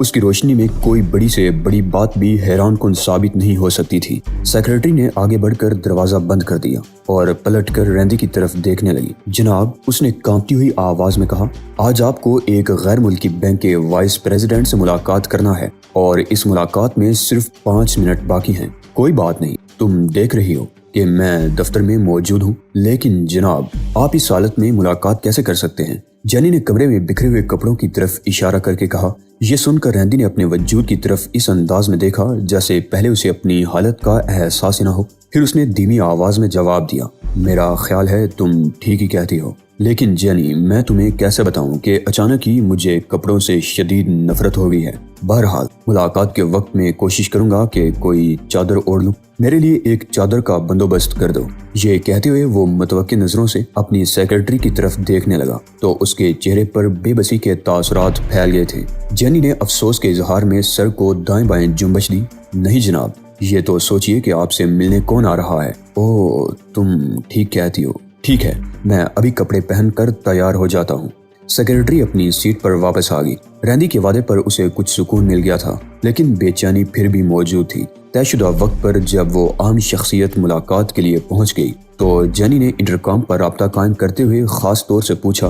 اس کی روشنی میں کوئی بڑی سے بڑی بات بھی حیران کن ثابت نہیں ہو سکتی تھی۔ سیکرٹری نے آگے بڑھ کر دروازہ بند کر دیا اور پلٹ کر رینڈی کی طرف دیکھنے لگی۔ جناب، اس نے کانپتی ہوئی آواز میں کہا، آج آپ کو ایک غیر ملکی بینک کے وائس پریزیڈنٹ سے ملاقات کرنا ہے اور اس ملاقات میں صرف 5 منٹ باقی ہیں۔ کوئی بات نہیں، تم دیکھ رہی ہو کہ میں دفتر میں موجود ہوں، لیکن جناب آپ اس حالت میں ملاقات کیسے کر سکتے ہیں؟ جینی نے کمرے میں بکھرے ہوئے کپڑوں کی طرف اشارہ کر کے کہا۔ یہ سن کر رینڈی نے اپنے وجود کی طرف اس انداز میں دیکھا جیسے پہلے اسے اپنی حالت کا احساس ہی نہ ہو۔ پھر اس نے دھیمی آواز میں جواب دیا، میرا خیال ہے تم ٹھیک ہی کہتی ہو، لیکن جینی میں تمہیں کیسے بتاؤں کہ اچانک ہی مجھے کپڑوں سے شدید نفرت ہو گئی ہے۔ بہرحال ملاقات کے وقت میں کوشش کروں گا کہ کوئی چادر اوڑھ لوں، میرے لیے ایک چادر کا بندوبست کر دو۔ یہ کہتے ہوئے وہ متوقع نظروں سے اپنی سیکرٹری کی طرف دیکھنے لگا تو اس کے چہرے پر بے بسی کے تاثرات پھیل گئے تھے۔ جینی نے افسوس کے اظہار میں سر کو دائیں بائیں جنبش دی۔ نہیں جناب، یہ تو سوچئے کہ آپ سے ملنے کون آ رہا ہے۔ اوہ، تم ٹھیک کہتی ہو، ٹھیک ہے، میں ابھی کپڑے پہن کر تیار ہو جاتا ہوں۔ سیکرٹری اپنی سیٹ پر واپس آ گئی۔ رینڈی کے وعدے پر اسے کچھ سکون مل گیا تھا، لیکن بے چینی پھر بھی موجود تھی۔ طے شدہ وقت پر جب وہ عام شخصیت ملاقات کے لیے پہنچ گئی تو جینی نے انٹرکام پر رابطہ قائم کرتے ہوئے خاص طور سے پوچھا،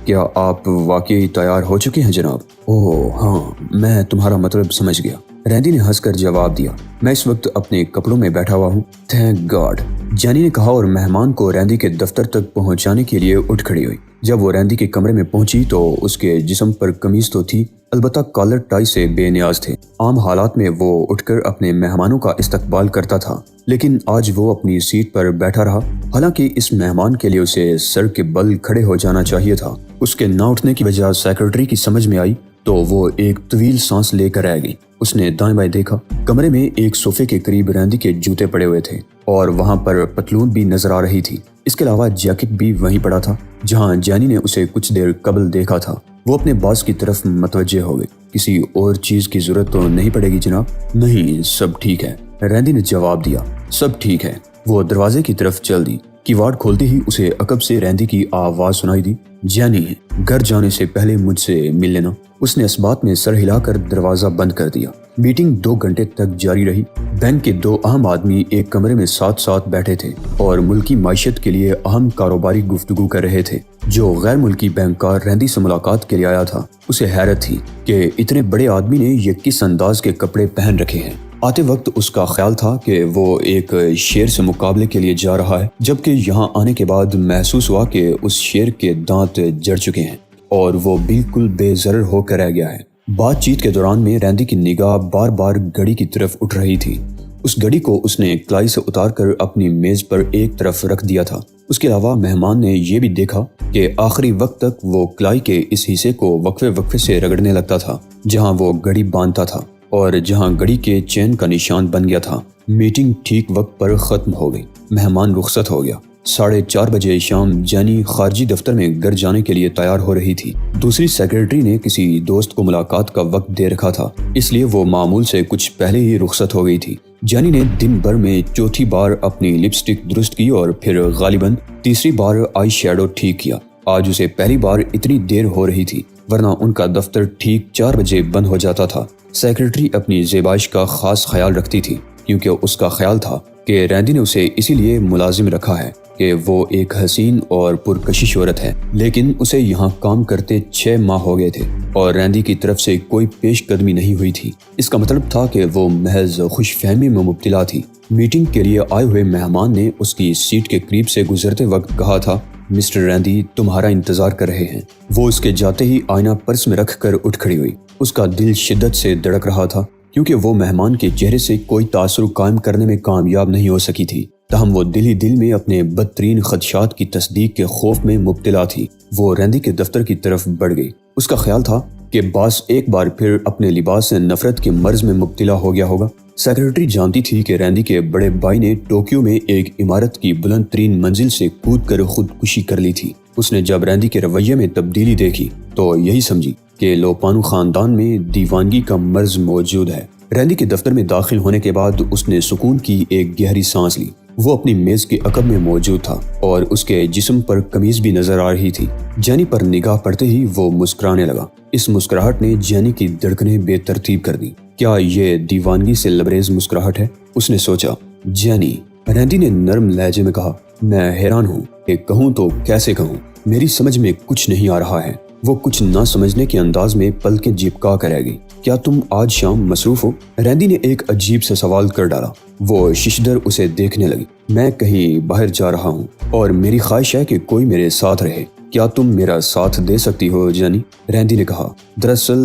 کیا آپ واقعی تیار ہو چکے ہیں جناب؟ اوہ ہاں، میں تمہارا مطلب سمجھ گیا۔ رینڈی نے ہنس کر جواب دیا، میں اس وقت اپنے کپڑوں میں بیٹھا ہوا ہوں۔ تھینک گاڈ، جینی نے کہا اور مہمان کو رینڈی کے دفتر تک پہنچانے کے لیے اٹھ کھڑی ہوئی۔ جب وہ رینڈی کے کمرے میں پہنچی تو اس کے جسم پر قمیض تو تھی، البتہ کالر ٹائی سے بے نیاز تھے۔ عام حالات میں وہ اٹھ کر اپنے مہمانوں کا استقبال کرتا تھا، لیکن آج وہ اپنی سیٹ پر بیٹھا رہا، حالانکہ اس مہمان کے لیے اسے سر کے بل کھڑے ہو جانا چاہیے تھا۔ اس کے نہ اٹھنے کی وجہ سیکرٹری کی سمجھ میں آئی تو وہ ایک طویل سانس لے کر رہ گئی۔ اس نے دائیں بائیں دیکھا، کمرے میں ایک صوفے کے قریب رینڈی کے جوتے پڑے ہوئے تھے اور وہاں پر پتلون بھی نظر آ رہی تھی۔ اس کے علاوہ جیکٹ بھی وہیں پڑا تھا جہاں جینی نے اسے کچھ دیر قبل دیکھا تھا۔ وہ اپنے باس کی طرف متوجہ ہو گئی۔ کسی اور چیز کی ضرورت تو نہیں پڑے گی جناب؟ نہیں، سب ٹھیک ہے، رینڈی نے جواب دیا، سب ٹھیک ہے۔ وہ دروازے کی طرف چل دی۔ کیوارڈ کھولتے ہی اسے عقب سے رینڈی کی آواز سنائی دی، جینی گھر جانے سے پہلے مجھ سے مل لینا۔ اس نے اس بات میں سر ہلا کر دروازہ بند کر دیا۔ میٹنگ 2 گھنٹے تک جاری رہی۔ بینک کے 2 اہم آدمی ایک کمرے میں ساتھ ساتھ بیٹھے تھے اور ملکی معیشت کے لیے اہم کاروباری گفتگو کر رہے تھے۔ جو غیر ملکی بینکار رینڈی سے ملاقات کے لیے آیا تھا، اسے حیرت تھی کہ اتنے بڑے آدمی نے یہ کس انداز کے کپڑے پہن رکھے ہیں۔ آتے وقت اس کا خیال تھا کہ وہ ایک شیر سے مقابلے کے لیے جا رہا ہے، جبکہ یہاں آنے کے بعد محسوس ہوا کہ اس شیر کے دانت جڑ چکے ہیں اور وہ بالکل بے ضرر ہو کر رہ گیا ہے۔ بات چیت کے دوران میں رینڈی کی نگاہ بار بار گھڑی کی طرف اٹھ رہی تھی۔ اس گھڑی کو اس نے کلائی سے اتار کر اپنی میز پر ایک طرف رکھ دیا تھا۔ اس کے علاوہ مہمان نے یہ بھی دیکھا کہ آخری وقت تک وہ کلائی کے اس حصے کو وقفے وقفے سے رگڑنے لگتا تھا جہاں وہ گھڑی باندھتا تھا اور جہاں گھڑی کے چین کا نشان بن گیا تھا۔ میٹنگ ٹھیک وقت پر ختم ہو گئی۔ مہمان رخصت ہو گیا۔ 4:30 بجے شام جینی خارجی دفتر میں گھر جانے کے لیے تیار ہو رہی تھی۔ دوسری سیکرٹری نے کسی دوست کو ملاقات کا وقت دے رکھا تھا، اس لیے وہ معمول سے کچھ پہلے ہی رخصت ہو گئی تھی۔ جینی نے دن بھر میں چوتھی بار اپنی لپسٹک درست کی اور پھر غالباً تیسری بار آئی شیڈو ٹھیک کیا۔ آج اسے پہلی بار اتنی دیر ہو رہی تھی، ورنہ ان کا دفتر ٹھیک 4 بجے بند ہو جاتا تھا۔ سیکرٹری اپنی زیبائش کا خاص خیال رکھتی تھی کیونکہ اس کا خیال تھا کہ رینڈی نے اسے اسی لیے ملازم رکھا ہے کہ وہ ایک حسین اور پرکشش عورت ہے، لیکن اسے یہاں کام کرتے 6 ماہ ہو گئے تھے اور رینڈی کی طرف سے کوئی پیش قدمی نہیں ہوئی تھی۔ اس کا مطلب تھا کہ وہ محض خوش فہمی میں مبتلا تھی۔ میٹنگ کے لیے آئے ہوئے مہمان نے اس کی سیٹ کے قریب سے گزرتے وقت کہا تھا، مسٹر رینڈی تمہارا انتظار کر رہے ہیں۔ وہ اس کے جاتے ہی آئینہ پرس میں رکھ کر اٹھ کھڑی ہوئی۔ اس کا دل شدت سے دھڑک رہا تھا کیونکہ وہ مہمان کے چہرے سے کوئی تاثر قائم کرنے میں کامیاب نہیں ہو سکی تھی، تاہم وہ دل ہی دل میں اپنے بدترین خدشات کی تصدیق کے خوف میں مبتلا تھی۔ وہ رینڈی کے دفتر کی طرف بڑھ گئی۔ اس کا خیال تھا کہ باس ایک بار پھر اپنے لباس سے نفرت کے مرض میں مبتلا ہو گیا ہوگا۔ سیکرٹری جانتی تھی کہ رینڈی کے بڑے بھائی نے ٹوکیو میں ایک عمارت کی بلند ترین منزل سے کود کر خودکشی کر لی تھی۔ اس نے جب رینڈی کے رویے میں تبدیلی دیکھی تو یہی سمجھی کہ لوپانو خاندان میں دیوانگی کا مرض موجود ہے۔ رینڈی کے دفتر میں داخل ہونے کے بعد اس نے سکون کی ایک گہری سانس لی۔ وہ اپنی میز کے عقب میں موجود تھا اور اس کے جسم پر قمیض بھی نظر آ رہی تھی۔ جینی پر نگاہ پڑتے ہی وہ مسکرانے لگا۔ اس مسکراہٹ نے جینی کی دھڑکنیں بے ترتیب کر دی۔ کیا یہ دیوانگی سے لبریز مسکراہٹ ہے؟ اس نے سوچا۔ جینی، رینڈی نے نرم لہجے میں کہا، میں حیران ہوں کہ کہوں تو کیسے کہوں، میری سمجھ میں کچھ نہیں آ رہا ہے۔ وہ کچھ نہ سمجھنے کے انداز میں پلکیں جھپکا کر رہ گئی۔ کیا تم آج شام مصروف ہو؟ رینڈی نے ایک عجیب سے سوال کر ڈالا۔ وہ ششدر اسے دیکھنے لگی۔ میں کہیں باہر جا رہا ہوں اور میری خواہش ہے کہ کوئی میرے ساتھ رہے۔ کیا تم میرا ساتھ دے سکتی ہو جینی؟ رینڈی نے کہا۔ دراصل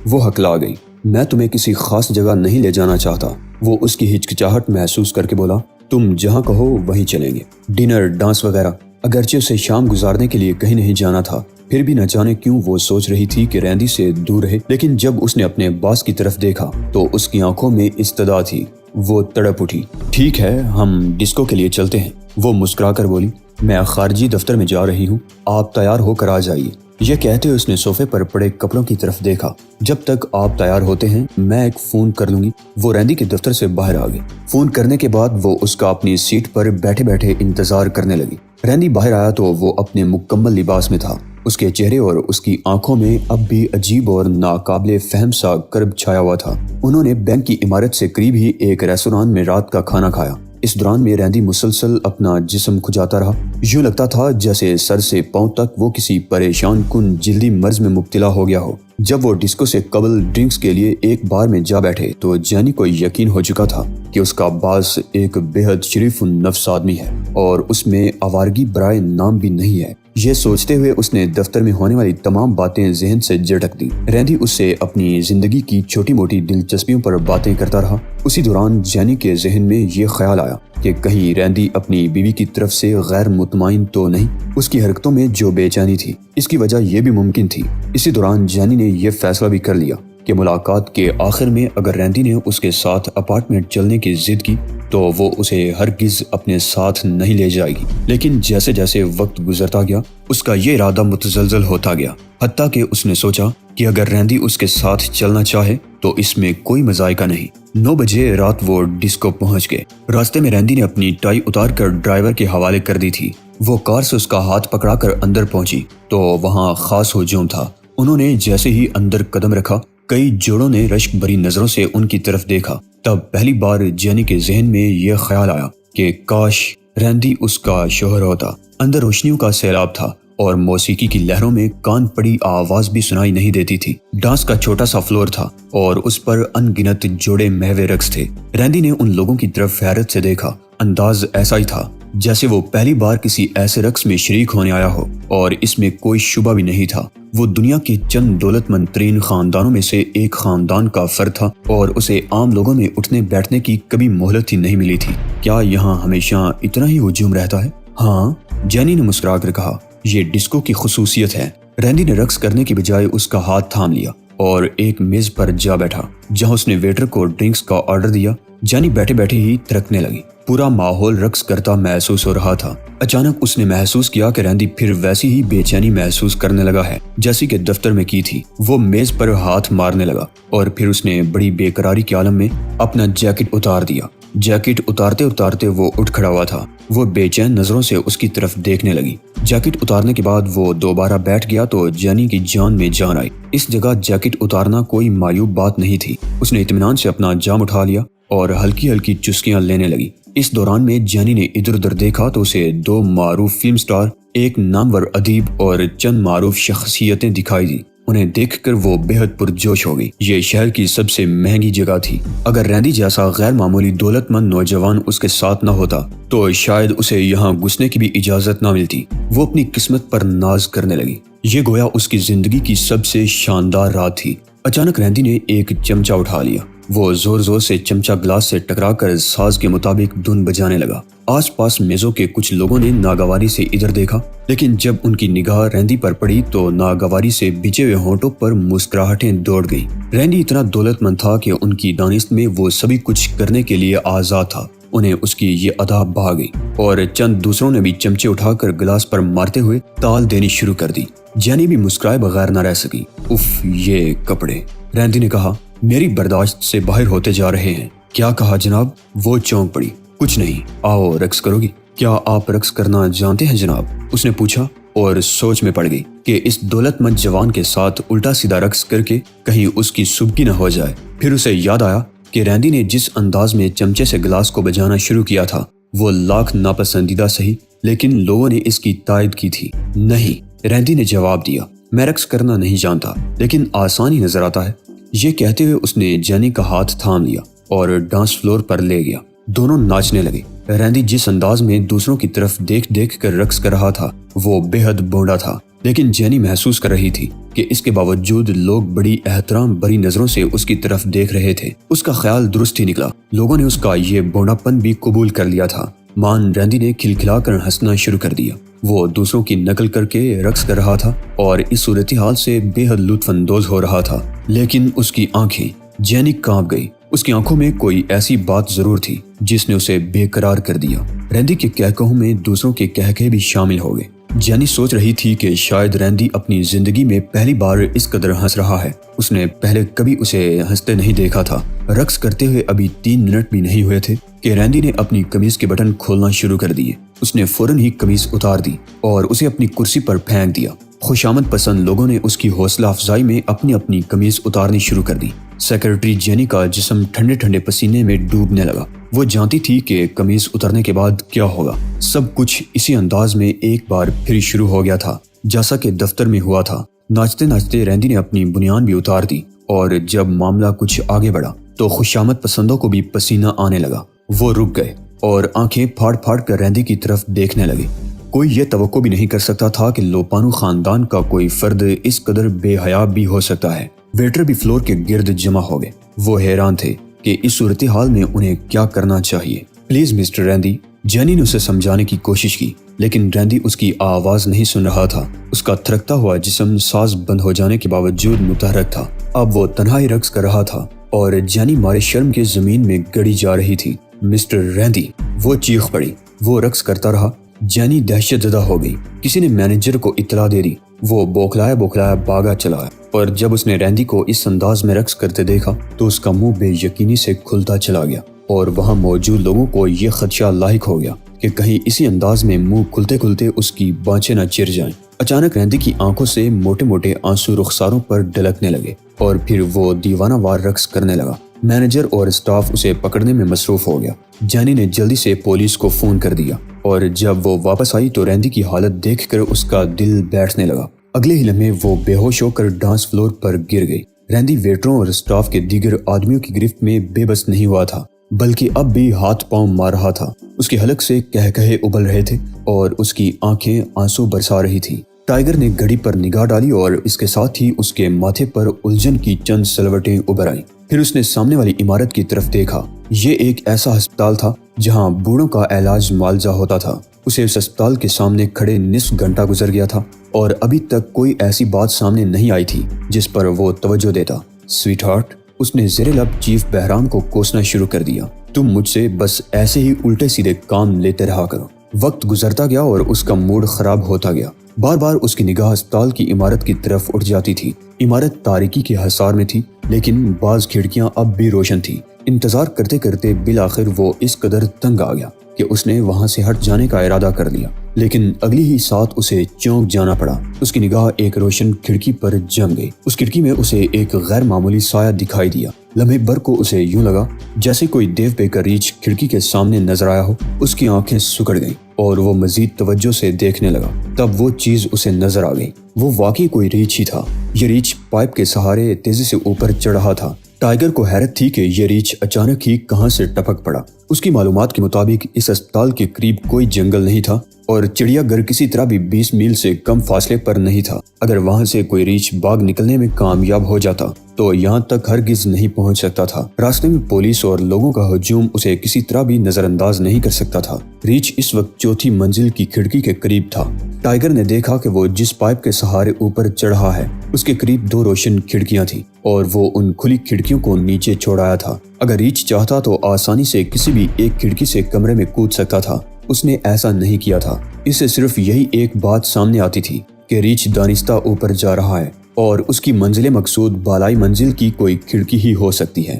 وہ ہکلا گئی۔ میں تمہیں کسی خاص جگہ نہیں لے جانا چاہتا۔ وہ اس کی ہچکچاہٹ محسوس کر کے بولا، تم جہاں کہو وہیں چلیں گے۔ ڈنر، ڈانس وغیرہ۔ اگرچہ اسے شام گزارنے کے لیے کہیں نہیں جانا تھا، پھر بھی نہ جانے کیوں وہ سوچ رہی تھی کہ رینڈی سے دور رہے۔ لیکن جب اس نے اپنے باس کی طرف دیکھا تو اس کی آنکھوں میں استدا تھی۔ وہ تڑپ اٹھی۔ ٹھیک ہے، ہم ڈسکو کے لیے چلتے ہیں، وہ مسکرا کر بولی۔ میں خارجی دفتر میں جا رہی ہوں، آپ تیار ہو کر آ جائیے۔ یہ کہتے اس نے صوفے پر پڑے کپڑوں کی طرف دیکھا۔ جب تک آپ تیار ہوتے ہیں میں ایک فون کر لوں گی۔ وہ رینڈی کے دفتر سے باہر آ گئی۔ فون کرنے کے بعد وہ اس کا اپنی سیٹ پر بیٹھے بیٹھے انتظار کرنے لگی۔ رینڈی باہر آیا تو وہ اپنے مکمل لباس میں تھا۔ اس کے چہرے اور اس کی آنکھوں میں اب بھی عجیب اور ناقابل فہم سا کرب چھایا ہوا تھا۔ انہوں نے بینک کی عمارت سے قریب ہی ایک ریستوران میں رات کا کھانا کھایا۔ اس دوران میں رینڈی مسلسل اپنا جسم کھجاتا رہا۔ یوں لگتا تھا جیسے سر سے پاؤں تک وہ کسی پریشان کن جلدی مرض میں مبتلا ہو گیا ہو۔ جب وہ ڈسکو سے قبل ڈرنکس کے لیے ایک بار میں جا بیٹھے تو جینی کو یقین ہو چکا تھا کہ اس کا باس ایک بے حد شریف النفس آدمی ہے اور اس میں آوارگی برائے نام بھی نہیں ہے۔ یہ سوچتے ہوئے اس نے دفتر میں ہونے والی تمام باتیں ذہن سے جھٹک دی۔ رینڈی اس سے اپنی زندگی کی چھوٹی موٹی دلچسپیوں پر باتیں کرتا رہا۔ اسی دوران جینی کے ذہن میں یہ خیال آیا کہ کہیں رینڈی اپنی بیوی کی طرف سے غیر مطمئن تو نہیں۔ اس کی حرکتوں میں جو بے چینی تھی، اس کی وجہ یہ بھی ممکن تھی۔ اسی دوران جینی نے یہ فیصلہ بھی کر لیا کہ ملاقات کے آخر میں اگر رینڈی نے اس کے ساتھ اپارٹمنٹ چلنے کی ضد کی تو وہ اسے ہرگز اپنے ساتھ نہیں لے جائے گی۔ لیکن جیسے جیسے وقت گزرتا گیا اس کا یہ ارادہ متزلزل ہوتا گیا، حتیٰ کہ اس نے سوچا کہ اگر رینڈی اس کے ساتھ چلنا چاہے تو اس میں کوئی مذائقہ نہیں۔ 9 بجے رات وہ ڈسکو پہنچ گئے۔ راستے میں رینڈی نے اپنی ٹائی اتار کر ڈرائیور کے حوالے کر دی تھی۔ وہ کار سے اس کا ہاتھ پکڑا کر اندر پہنچی تو وہاں خاص ہجوم تھا۔ انہوں نے جیسے ہی اندر قدم رکھا کئی جوڑوں نے رشک بھری نظروں سے ان کی طرف دیکھا۔ تب پہلی بار جینی کے ذہن میں یہ خیال آیا کہ کاش رینڈی اس کا شوہر ہوتا۔ اندر روشنیوں کا سیلاب تھا اور موسیقی کی لہروں میں کان پڑی آواز بھی سنائی نہیں دیتی تھی۔ ڈانس کا چھوٹا سا فلور تھا اور اس پر ان گنت جوڑے مہوے رقص تھے۔ رینڈی نے ان لوگوں کی طرف حیرت سے دیکھا۔ انداز ایسا ہی تھا جیسے وہ پہلی بار کسی ایسے رقص میں شریک ہونے آیا ہو، اور اس میں کوئی شبہ بھی نہیں تھا۔ وہ دنیا کے چند دولت مند ترین خاندانوں میں سے ایک خاندان کا فرد تھا اور اسے عام لوگوں میں اٹھنے بیٹھنے کی کبھی مہلت ہی نہیں ملی تھی۔ کیا یہاں ہمیشہ اتنا ہی ہجوم رہتا ہے؟ ہاں، جینی نے مسکرا کر کہا، یہ ڈسکو کی خصوصیت ہے۔ رینڈی نے رقص کرنے کی بجائے اس کا ہاتھ تھام لیا اور ایک میز پر جا بیٹھا جہاں اس نے ویٹر کو ڈرنکس کا آرڈر دیا۔ جینی بیٹھے بیٹھے ہی تھرکنے لگی۔ پورا ماحول رقص کرتا محسوس ہو رہا تھا۔ اچانک اس نے محسوس کیا کہ رینڈی پھر ویسی ہی بے چینی محسوس کرنے لگا ہے جیسی کہ دفتر میں کی تھی۔ وہ میز پر ہاتھ مارنے لگا اور پھر اس نے بڑی بے قراری کے عالم میں اپنا جیکٹ اتار دیا۔ جیکٹ اتارتے اتارتے وہ اٹھ کھڑا ہوا تھا۔ وہ بے چین نظروں سے اس کی طرف دیکھنے لگی۔ جیکٹ اتارنے کے بعد وہ دوبارہ بیٹھ گیا تو جینی کی جان میں جان آئی۔ اس جگہ جیکٹ اتارنا کوئی معیوب بات نہیں تھی۔ اس نے اطمینان سے اپنا جام اٹھا لیا اور ہلکی ہلکی چسکیاں لینے لگی۔ اس دوران میں جینی نے ادھر ادھر دیکھا تو اسے 2 معروف فلم سٹار، ایک نامور ادیب اور چند معروف شخصیتیں دکھائی دی۔ انہیں دیکھ کر وہ بے حد پرجوش ہو گئی۔ یہ شہر کی سب سے مہنگی جگہ تھی۔ اگر رینڈی جیسا غیر معمولی دولت مند نوجوان اس کے ساتھ نہ ہوتا تو شاید اسے یہاں گھسنے کی بھی اجازت نہ ملتی۔ وہ اپنی قسمت پر ناز کرنے لگی۔ یہ گویا اس کی زندگی کی سب سے شاندار رات تھی۔ اچانک رینڈی نے ایک چمچہ اٹھا لیا۔ وہ زور زور سے چمچہ گلاس سے ٹکرا کر ساز کے مطابق دھن بجانے لگا۔ آس پاس میزوں کے کچھ لوگوں نے ناگواری سے ادھر دیکھا، لیکن جب ان کی نگاہ رینڈی پر پڑی تو ناگواری سے بھجے ہوئے ہونٹوں پر مسکراہٹیں دوڑ گئیں۔ رینڈی اتنا دولت مند تھا کہ ان کی دانست میں وہ سبھی کچھ کرنے کے لیے آزاد تھا۔ انہیں اس کی یہ ادا بھا گئی اور چند دوسروں نے بھی چمچے اٹھا کر گلاس پر مارتے ہوئے تال دینی شروع کر دی۔ جینی بھی مسکرائے بغیر نہ رہ سکی۔ اف، یہ کپڑے، رینڈی نے کہا، میری برداشت سے باہر ہوتے جا رہے ہیں۔ کیا کہا جناب؟ وہ چونک پڑی۔ کچھ نہیں، آؤ رقص کرو گی؟ کیا آپ رقص کرنا جانتے ہیں جناب؟ اس نے پوچھا اور سوچ میں پڑ گئی کہ اس دولت مند جوان کے ساتھ الٹا سیدھا رقص کر کے کہیں اس کی سبکی نہ ہو جائے۔ پھر اسے یاد آیا کہ رینڈی نے جس انداز میں چمچے سے گلاس کو بجانا شروع کیا تھا وہ لاکھ ناپسندیدہ سہی، لیکن لوگوں نے اس کی تائید کی تھی۔ نہیں، رینڈی نے جواب دیا، میں رقص کرنا نہیں جانتا، لیکن آسان ہی نظر آتا ہے۔ یہ کہتے ہوئے اس نے جینی کا ہاتھ تھام لیا اور ڈانس فلور پر لے گیا۔ دونوں ناچنے لگے۔ رینڈی جس انداز میں دوسروں کی طرف دیکھ دیکھ کر رقص کر رہا تھا وہ بے حد بونڈا تھا، لیکن جینی محسوس کر رہی تھی کہ اس کے باوجود لوگ بڑی احترام بری نظروں سے اس کی طرف دیکھ رہے تھے۔ اس کا خیال درست ہی نکلا، لوگوں نے اس کا یہ بونڈا پن بھی قبول کر لیا تھا۔ مان رینڈی نے کھلکھلا کر ہنسنا شروع کر دیا۔ وہ دوسروں کی نقل کر کے رقص کر رہا تھا اور اس صورتحال سے بے حد لطف اندوز ہو رہا تھا، لیکن اس کی آنکھیں، جینی کانپ گئی۔ اس کی آنکھوں میں کوئی ایسی بات ضرور تھی جس نے اسے بے قرار کر دیا۔ رینڈی کے کہکہوں میں دوسروں کے کہکہے بھی شامل ہو گئے۔ جینی سوچ رہی تھی کہ شاید رینڈی اپنی زندگی میں پہلی بار اس قدر ہنس رہا ہے۔ اس نے پہلے کبھی اسے ہنستے نہیں دیکھا تھا۔ رقص کرتے ہوئے ابھی 3 منٹ بھی نہیں ہوئے تھے کہ رینڈی نے اپنی قمیض کے بٹن کھولنا شروع کر دیے۔ اس نے فوراً ہی قمیض اتار دی اور اسے اپنی کرسی پر پھینک دیا۔ خوشامد پسند لوگوں نے اس کی حوصلہ افزائی میں اپنی اپنی قمیض اتارنی شروع کر دی۔ سیکرٹری جینی کا جسم ٹھنڈے ٹھنڈے پسینے میں ڈوبنے لگا۔ وہ جانتی تھی کہ قمیض اترنے کے بعد کیا ہوگا۔ سب کچھ اسی انداز میں ایک بار پھر شروع ہو گیا تھا جیسا کہ دفتر میں ہوا تھا۔ ناچتے ناچتے رینڈی نے اپنی بنیان بھی اتار دی اور جب معاملہ کچھ آگے بڑھا تو خوشامد پسندوں کو بھی پسینہ آنے لگا۔ وہ رک گئے اور آنکھیں پھاڑ پھاڑ کر رینڈی کی طرف دیکھنے لگے۔ کوئی یہ توقع بھی نہیں کر سکتا تھا کہ لوپانو خاندان کا کوئی فرد اس قدر بے حیا بھی ہو سکتا ہے۔ ویٹر بھی فلور کے گرد جمع ہو گئے۔ وہ حیران تھے کہ اس صورتحال میں انہیں کیا کرنا چاہیے۔ پلیز مسٹر رینڈی، جینی نے اسے سمجھانے کی کوشش کی، لیکن رینڈی اس کی آواز نہیں سن رہا تھا۔ اس کا تھرکتا ہوا جسم ساز بند ہو جانے کے باوجود متحرک تھا۔ اب وہ تنہا ہی رقص کر رہا تھا اور جینی مارے شرم کے زمین میں گڑی جا رہی تھی۔ مسٹر رینڈی، وہ چیخ پڑی۔ وہ رقص کرتا رہا۔ جینی دہشت زدہ ہو گئی۔ کسی نے مینیجر کو اطلاع دے دی۔ وہ بوکھلایا بوکھلایا بھاگا چلا ہے اور جب اس نے رینڈی کو اس انداز میں رقص کرتے دیکھا تو اس کا منہ بے یقینی سے کھلتا چلا گیا اور وہاں موجود لوگوں کو یہ خدشہ لاحق ہو گیا کہ کہیں اسی انداز میں منہ کھلتے کھلتے اس کی بانچیں نہ چر جائیں۔ اچانک رینڈی کی آنکھوں سے موٹے موٹے آنسو رخساروں پر ڈلکنے لگے اور پھر وہ دیوانہ وار رقص کرنے لگا۔ مینیجر اور اسٹاف اسے پکڑنے میں مصروف ہو گیا۔ جینی نے جلدی سے پولیس کو فون کر دیا اور جب وہ واپس آئی تو رینڈی کی حالت دیکھ کر اس کا دل بیٹھنے لگا۔ اگلے ہی لمحے وہ بے ہوش ہو کر ڈانس فلور پر گر گئی۔ رینڈی ویٹروں اور اسٹاف کے دیگر آدمیوں کی گرفت میں بے بس نہیں ہوا تھا، بلکہ اب بھی ہاتھ پاؤں مار رہا تھا۔ اس کے حلق سے کہکہے ابل رہے تھے اور اس کی آنکھیں آنسو برسا رہی تھیں۔ ٹائیگر نے گھڑی پر نگاہ ڈالی اور اس کے ساتھ ہی اس کے ماتھے پر الجھن کی چند سلوٹیں ابھر آئیں۔ پھر اس نے سامنے والی عمارت کی طرف دیکھا۔ یہ ایک ایسا ہسپتال تھا جہاں بوڑھوں کا علاج معالجہ ہوتا تھا۔ اسے اس ہسپتال کے سامنے کھڑے نصف گھنٹہ گزر گیا تھا اور ابھی تک کوئی ایسی بات سامنے نہیں آئی تھی جس پر وہ توجہ دیتا۔ سویٹ ہارٹ، اس نے زیر لب چیف بہرام کو کوسنا شروع کر دیا، تم مجھ سے بس ایسے ہی الٹے سیدھے کام لیتے رہا کرو۔ وقت گزرتا گیا اور اس کا موڈ خراب ہوتا گیا۔ بار بار اس کی نگاہ ہسپتال کی عمارت کی طرف اٹھ جاتی تھی۔ عمارت تاریکی کے حصار میں تھی لیکن بعض کھڑکیاں اب بھی روشن تھی۔ انتظار کرتے کرتے بالآخر وہ اس قدر تنگ آ گیا کہ اس نے وہاں سے ہٹ جانے کا ارادہ کر لیا، لیکن اگلی ہی ساتھ اسے چونک جانا پڑا۔ اس کی نگاہ ایک روشن کھڑکی پر جم گئی۔ اس کھڑکی میں اسے ایک غیر معمولی سایہ دکھائی دیا۔ لمحے بھر کو اسے یوں لگا جیسے کوئی دیو پے کا ریچھ کھڑکی کے سامنے نظر آیا ہو۔ اس کی آنکھیں سکڑ گئیں اور وہ مزید توجہ سے دیکھنے لگا۔ تب وہ چیز اسے نظر آ گئی۔ وہ واقعی کوئی ریچھ ہی تھا۔ یہ ریچھ پائپ کے سہارے تیزی سے اوپر چڑھ رہا تھا۔ ٹائیگر کو حیرت تھی کہ یہ ریچھ اچانک ہی کہاں سے ٹپک پڑا۔ اس کی معلومات کے مطابق اس اسپتال کے قریب کوئی جنگل نہیں تھا اور چڑیا گھر کسی طرح بھی 20 میل سے کم فاصلے پر نہیں تھا۔ اگر وہاں سے کوئی ریچھ باغ نکلنے میں کامیاب ہو جاتا تو یہاں تک ہرگز نہیں پہنچ سکتا تھا۔ راستے میں پولیس اور لوگوں کا ہجوم اسے کسی طرح بھی نظر انداز نہیں کر سکتا تھا۔ ریچھ اس وقت چوتھی منزل کی کھڑکی کے قریب تھا۔ ٹائیگر نے دیکھا کہ وہ جس پائپ کے سہارے اوپر چڑھ رہا ہے اس کے قریب 2 روشن کھڑکیاں تھیں اور وہ ان کھلی کھڑکیوں کو نیچے چھوڑ آیا تھا۔ اگر ریچھ چاہتا تو آسانی سے کسی بھی ایک کھڑکی سے کمرے میں کود سکتا تھا۔ اس نے ایسا نہیں کیا تھا۔ اس سے صرف یہی ایک بات سامنے آتی تھی کہ ریچھ دانستہ اوپر جا رہا ہے اور اس کی منزل مقصود بالائی منزل کی کوئی کھڑکی ہی ہو سکتی ہے۔